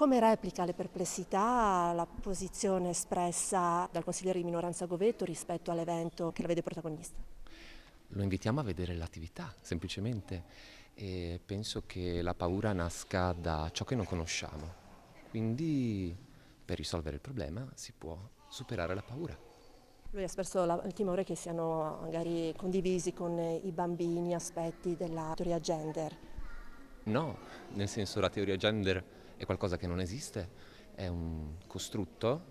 Come replica le perplessità la posizione espressa dal consigliere di minoranza Govetto rispetto all'evento che la vede protagonista? Lo invitiamo a vedere l'attività, semplicemente, e penso che la paura nasca da ciò che non conosciamo. Quindi, per risolvere il problema, si può superare la paura. Lui ha espresso il timore che siano magari condivisi con i bambini aspetti della teoria gender. No, nel senso la teoria gender è qualcosa che non esiste, è un costrutto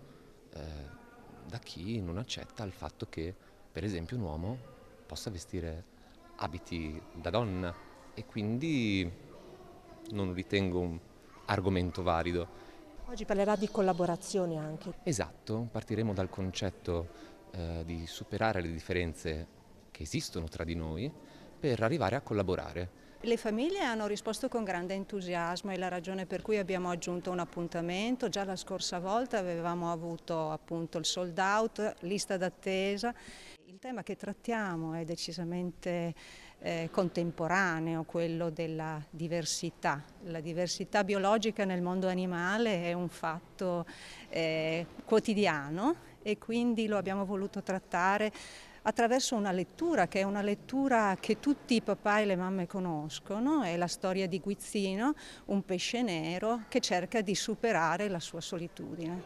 da chi non accetta il fatto che, per esempio, un uomo possa vestire abiti da donna e quindi non lo ritengo un argomento valido. Oggi parlerà di collaborazione anche. Esatto, partiremo dal concetto di superare le differenze che esistono tra di noi per arrivare a collaborare. Le famiglie hanno risposto con grande entusiasmo, è la ragione per cui abbiamo aggiunto un appuntamento. Già la scorsa volta avevamo avuto appunto il sold out, lista d'attesa. Il tema che trattiamo è decisamente contemporaneo, quello della diversità. La diversità biologica nel mondo animale è un fatto quotidiano e quindi lo abbiamo voluto trattare attraverso una lettura che è una lettura che tutti i papà e le mamme conoscono, è la storia di Guizzino, un pesce nero che cerca di superare la sua solitudine.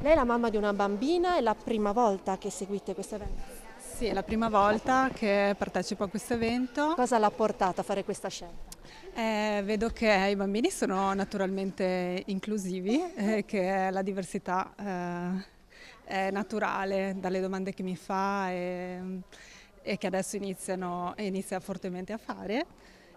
Lei è la mamma di una bambina, è la prima volta che seguite questo evento? Sì, è la prima volta che partecipo a questo evento. Cosa l'ha portata a fare questa scelta? Vedo che i bambini sono naturalmente inclusivi, che la diversità è naturale dalle domande che mi fa e che adesso inizia fortemente a fare.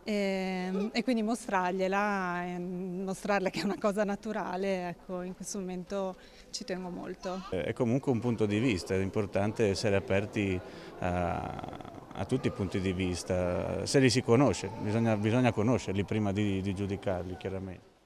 E quindi mostrargliela, mostrarle che è una cosa naturale, ecco, in questo momento ci tengo molto. È comunque un punto di vista, è importante essere aperti a tutti i punti di vista, se li si conosce, bisogna conoscerli prima di giudicarli chiaramente.